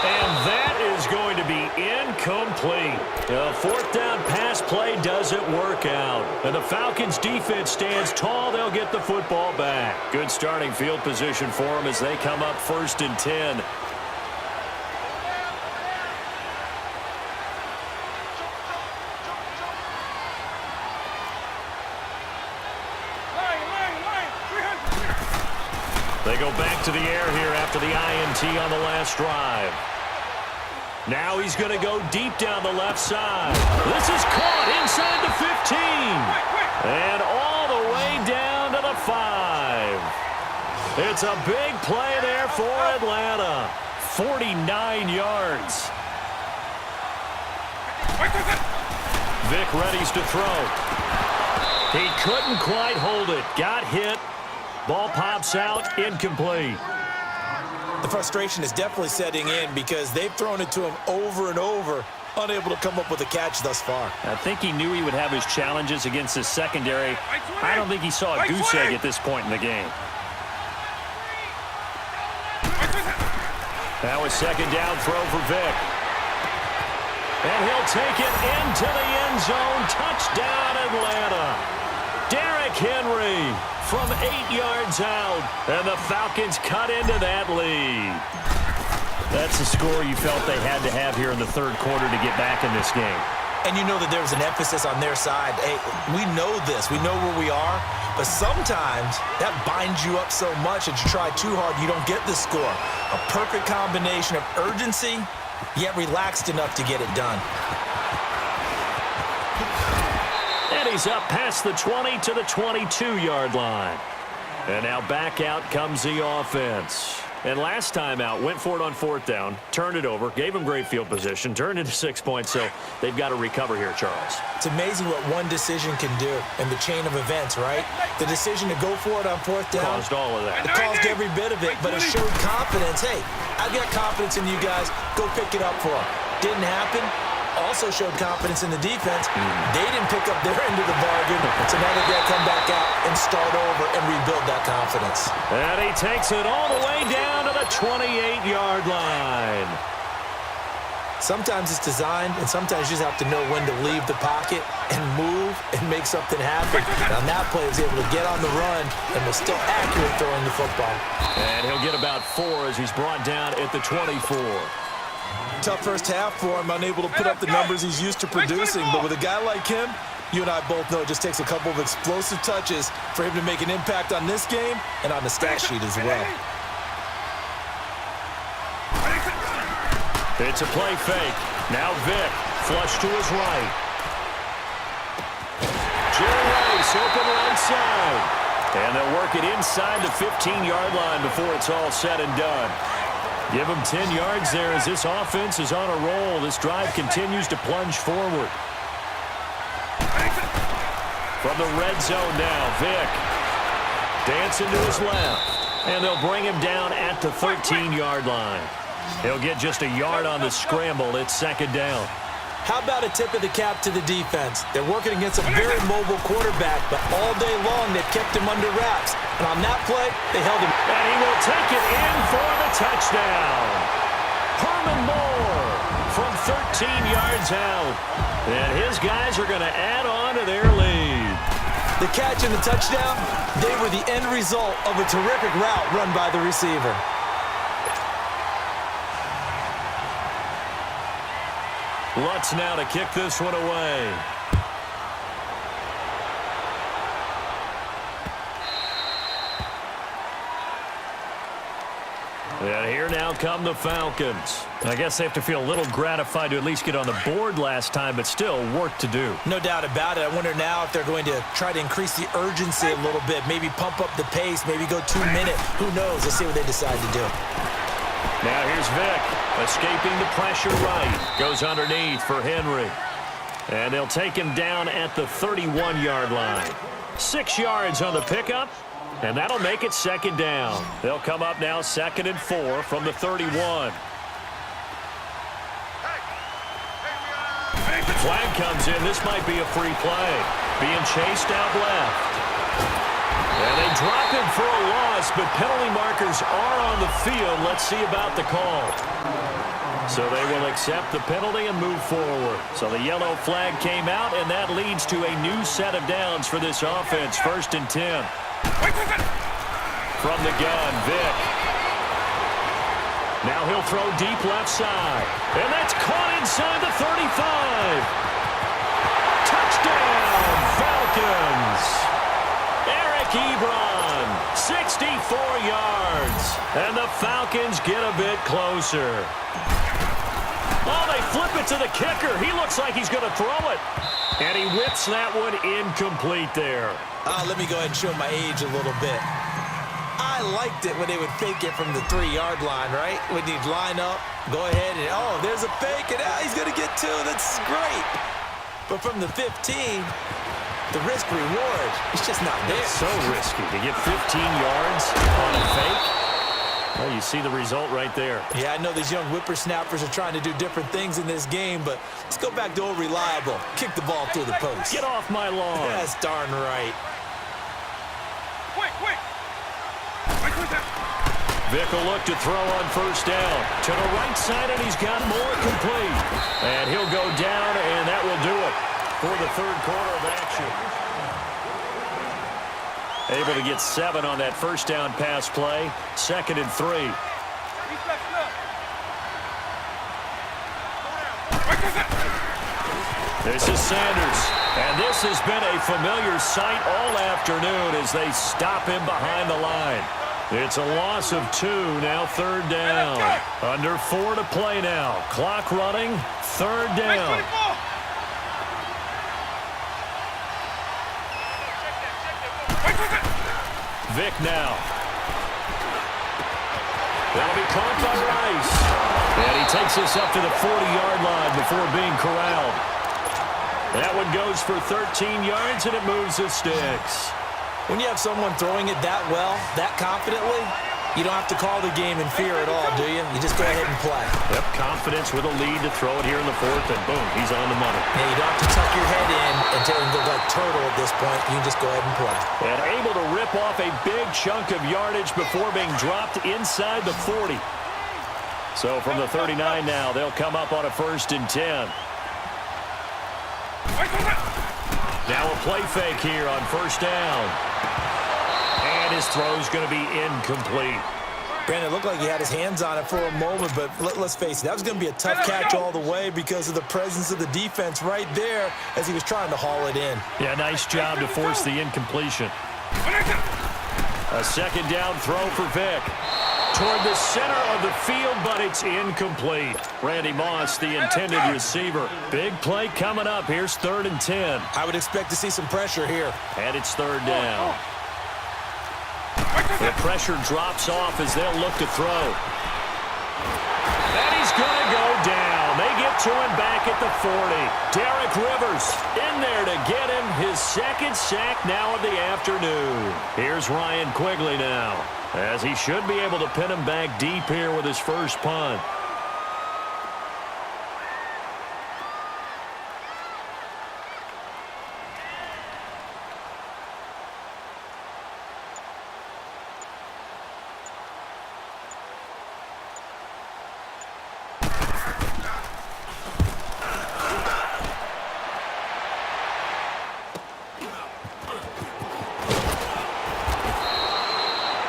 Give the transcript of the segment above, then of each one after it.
And that is going to be incomplete. A fourth down pass play doesn't work out. And the Falcons defense stands tall. They'll get the football back. Good starting field position for them as they come up 1st and 10. They go back to the air here after the INT on the last drive. Now he's going to go deep down the left side. This is caught inside the 15. And all the way down to the 5. It's a big play there for Atlanta. 49 yards. Vic readies to throw. He couldn't quite hold it. Got hit. Ball pops out, incomplete. The frustration is definitely setting in because they've thrown it to him over and over, unable to come up with a catch thus far. I think he knew he would have his challenges against his secondary. I don't think he saw a goose egg at this point in the game. That was second down throw for Vic. And he'll take it into the end zone. Touchdown, Atlanta. Derrick Henry from 8 yards out, and the Falcons cut into that lead. That's the score you felt they had to have here in the third quarter to get back in this game. And you know that there's an emphasis on their side. Hey, we know this. We know where we are. But sometimes that binds you up so much that you try too hard, you don't get the score. A perfect combination of urgency, yet relaxed enough to get it done. And he's up past the 20 to the 22-yard line. And now back out comes the offense. And last time out, went for it on 4th down, turned it over, gave him great field position, turned into 6 points, so they've got to recover here, Charles. It's amazing what one decision can do in the chain of events, right? The decision to go for it on 4th down. Caused all of that. It caused every bit of it, but it showed confidence. Hey, I've got confidence in you guys. Go pick it up for them. Didn't happen. Also showed confidence in the defense. They didn't pick up their end of the bargain, so now they've got to come back out and start over and rebuild that confidence. And he takes it all the way down to the 28-yard line. Sometimes it's designed, and sometimes you just have to know when to leave the pocket and move and make something happen. Now that play was able to get on the run and was still accurate throwing the football. And he'll get about 4 as he's brought down at the 24. Tough first half for him, unable to put up the numbers he's used to producing. But with a guy like him, you and I both know it just takes a couple of explosive touches for him to make an impact on this game and on the stat sheet as well. It's a play fake. Now Vic, flush to his right. Jerry Rice open right side. And they'll work it inside the 15-yard line before it's all said and done. Give him 10 yards there as this offense is on a roll. This drive continues to plunge forward. From the red zone now, Vic. Dancing to his left. And they'll bring him down at the 13-yard line. He'll get just a yard on the scramble. It's second down. How about a tip of the cap to the defense? They're working against a very mobile quarterback, but all day long they've kept him under wraps. And on that play, they held him. And he will take it in for the touchdown. Herman Moore from 13 yards out. And his guys are going to add on to their lead. The catch and the touchdown, they were the end result of a terrific route run by the receiver. Lutz now to kick this one away. And here now come the Falcons. I guess they have to feel a little gratified to at least get on the board last time, but still work to do. No doubt about it. I wonder now if they're going to try to increase the urgency a little bit, maybe pump up the pace, maybe go 2 minutes. Who knows? Let's see what they decide to do. Now here's Vic, escaping the pressure right. Goes underneath for Henry. And they'll take him down at the 31-yard line. 6 yards on the pickup, and that'll make it second down. They'll come up now 2nd and 4 from the 31. Flag comes in. This might be a free play. Being chased out left. And they drop him for a loss, but penalty markers are on the field. Let's see about the call. So they will accept the penalty and move forward. So the yellow flag came out, and that leads to a new set of downs for this offense. 1st and 10. From the gun, Vick. Now he'll throw deep left side. And that's caught inside the 35. Touchdown, Falcons. Eric Ebron, 64 yards. And the Falcons get a bit closer. Oh, they flip it to the kicker. He looks like he's going to throw it. And he whips that one incomplete there. Let me go ahead and show my age a little bit. I liked it when they would fake it from the 3-yard line, right? When you'd line up, go ahead and, oh, there's a fake, and he's going to get 2. That's great. But from the 15, the risk-reward, it's just not there. It's so risky to get 15 yards on a fake. Well, you see the result right there. Yeah, I know these young whippersnappers are trying to do different things in this game, but let's go back to old reliable. Kick the ball through the post. Get off my lawn. That's darn right. Quick. Vick will look to throw on 1st down. To the right side, and he's got more complete. And he'll go down, and that will do it for the 3rd quarter of action. Able to get 7 on that 1st down pass play. 2nd and 3. This is Sanders. And this has been a familiar sight all afternoon as they stop him behind the line. It's a loss of 2, now 3rd down. Under 4 to play now. Clock running, 3rd down. Vick now. That'll be caught by Rice. And he takes us up to the 40-yard line before being corralled. That one goes for 13 yards, and it moves the sticks. When you have someone throwing it that well, that confidently, you don't have to call the game in fear at all, do you? You just go ahead and play. Yep, confidence with a lead to throw it here in the 4th, and boom, he's on the money. Yeah, you don't have to tuck your head in and look like turtle at this point. You can just go ahead and play. And able to rip off a big chunk of yardage before being dropped inside the 40. So from the 39 now, they'll come up on a 1st and 10. Now a play fake here on 1st down. And his throw's going to be incomplete. Brandon, it looked like he had his hands on it for a moment, but let's face it, that was going to be a tough catch all the way because of the presence of the defense right there as he was trying to haul it in. Yeah, nice job to force the incompletion. A 2nd down throw for Vick. Toward the center of the field, but it's incomplete. Randy Moss, the intended receiver. Big play coming up. Here's 3rd and 10. I would expect to see some pressure here. And it's 3rd down. The pressure drops off as they'll look to throw. And he's going to go down. They get to him back at the 40. Derek Rivers in there to get him his 2nd sack now of the afternoon. Here's Ryan Quigley now, as he should be able to pin him back deep here with his 1st punt.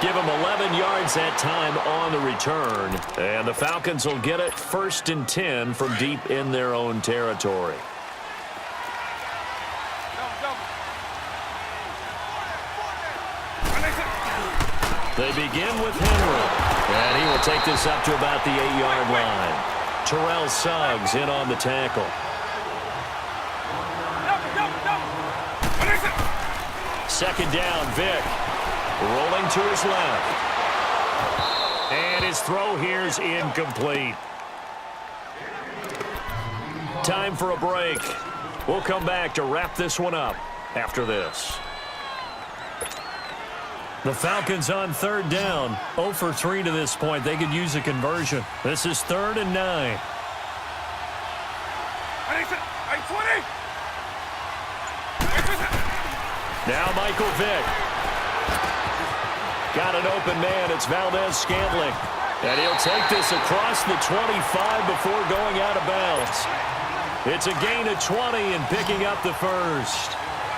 Give him 11 yards that time on the return. And the Falcons will get it 1st and 10 from deep in their own territory. They begin with Henry. And he will take this up to about the 8-yard line. Terrell Suggs in on the tackle. Second down, Vick. Rolling to his left. And his throw here's incomplete. Time for a break. We'll come back to wrap this one up after this. The Falcons on 3rd down. 0 for 3 to this point. They could use a conversion. This is 3rd and 9. Now Michael Vick. Got an open man. It's Valdez Scantling. And he'll take this across the 25 before going out of bounds. It's a gain of 20 and picking up the first.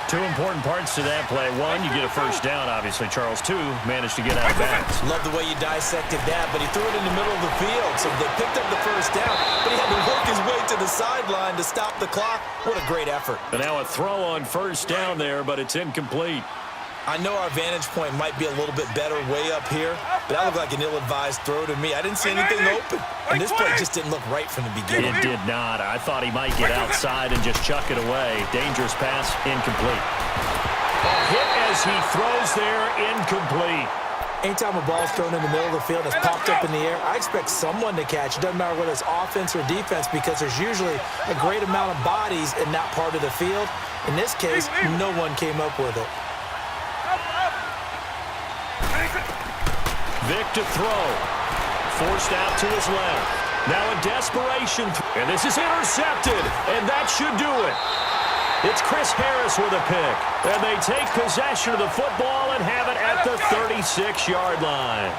Two important parts to that play. One, you get a first down, obviously, Charles. Two, managed to get out of bounds. Love the way you dissected that, but he threw it in the middle of the field, so they picked up the first down, but he had to work his way to the sideline to stop the clock. What a great effort. And now a throw on first down there, but it's incomplete. I know our vantage point might be a little bit better way up here, but that looked like an ill-advised throw to me. I didn't see anything open, and this play just didn't look right from the beginning. It did not. I thought he might get outside and just chuck it away. Dangerous pass, incomplete. A hit as he throws there, incomplete. Anytime a ball's thrown in the middle of the field and it's popped up in the air, I expect someone to catch. It doesn't matter whether it's offense or defense because there's usually a great amount of bodies in that part of the field. In this case, no one came up with it. Vic to throw. Forced out to his left. Now in desperation. And this is intercepted. And that should do it. It's Chris Harris with a pick. And they take possession of the football and have it at the 36-yard line.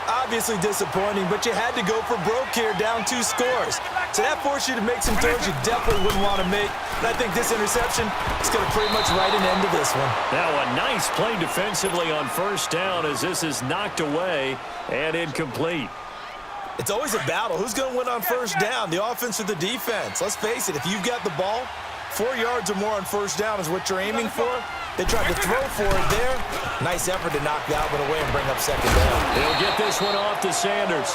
Obviously disappointing, but you had to go for broke here, down 2 scores. So that forced you to make some throws you definitely wouldn't want to make. And I think this interception is going to pretty much write an end to this one. Now a nice play defensively on first down as this is knocked away and incomplete. It's always a battle. Who's going to win on first down, the offense or the defense? Let's face it, if you've got the ball, 4 yards or more on first down is what you're aiming for. They tried to throw for it there. Nice effort to knock that one away and bring up second down. He'll get this one off to Sanders.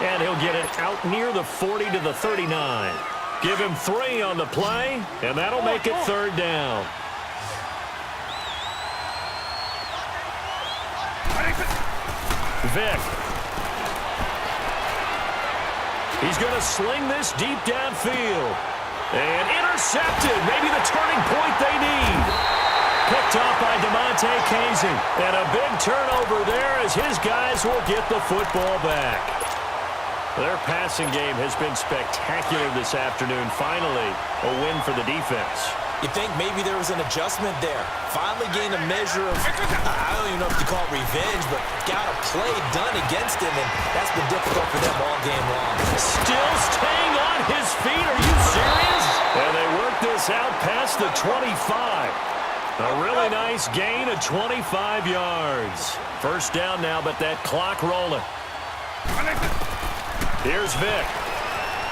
And he'll get it out near the 40 to the 39. Give him 3 on the play, and that'll make it third down. Vic. He's going to sling this deep downfield. And intercepted. Maybe the turning point they need. Picked off by DeMonte Casey. And a big turnover there as his guys will get the football back. Their passing game has been spectacular this afternoon. Finally, a win for the defense. You think maybe there was an adjustment there. Finally gained a measure of, I don't even know if you call it revenge, but got a play done against him, and that's been difficult for them all game long. Still staying on his feet. Are you serious? And they work this out past the 25. A really nice gain of 25 yards. First down now, but that clock rolling. Here's Vic.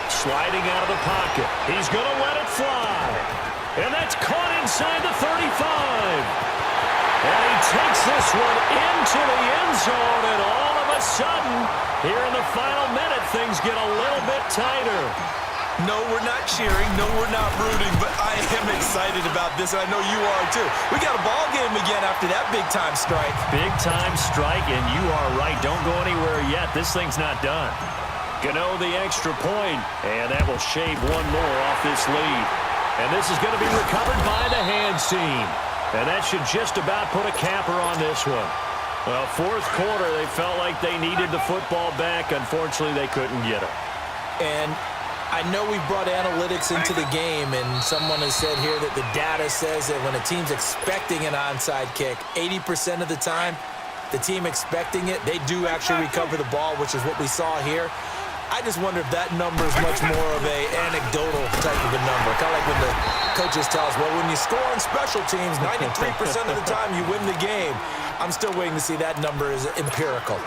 Sliding out of the pocket. He's going to let it fly. And that's caught inside the 35. And he takes this one into the end zone. And all of a sudden, here in the final minute, things get a little bit tighter. No, we're not cheering. No, we're not rooting. But I am excited about this, and I know you are too. We got a ball game again after that big-time strike. Big-time strike, and you are right. Don't go anywhere yet. This thing's not done. Gano the extra point, and that will shave one more off this lead. And this is going to be recovered by the hands team. And that should just about put a capper on this one. Well, fourth quarter, they felt like they needed the football back. Unfortunately, they couldn't get it. And I know we brought analytics into the game, and someone has said here that the data says that when a team's expecting an onside kick, 80% of the time, the team expecting it, they do actually recover the ball, which is what we saw here. I just wonder if that number is much more of a anecdotal type of a number. Kind of like when the coaches tell us, well, when you score on special teams, 93% of the time you win the game. I'm still waiting to see that number is empirical.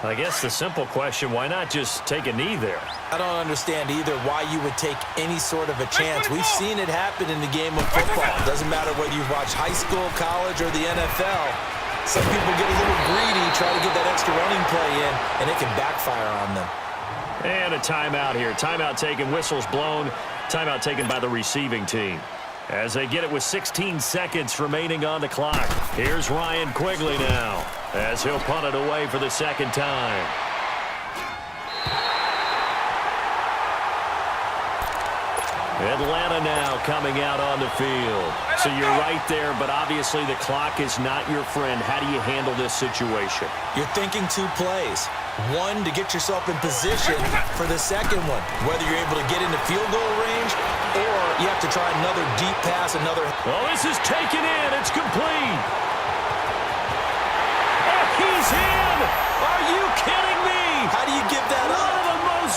I guess the simple question, why not just take a knee there? I don't understand either why you would take any sort of a chance. We've seen it happen in the game of football. It doesn't matter whether you watch high school, college, or the NFL. Some people get a little greedy, try to get that extra running play in, and it can backfire on them. And a timeout here. Timeout taken, whistles blown. Timeout taken by the receiving team. As they get it with 16 seconds remaining on the clock. Here's Ryan Quigley now, as he'll punt it away for the second time. Atlanta now coming out on the field. So you're right there, but obviously the clock is not your friend. How do you handle this situation? You're thinking 2 plays. One, to get yourself in position for the second one, whether you're able to get into field goal range or you have to try another deep pass, another. Well, this is taken in. It's complete. And he's in. Are you kidding me? How do you give that up? One of the most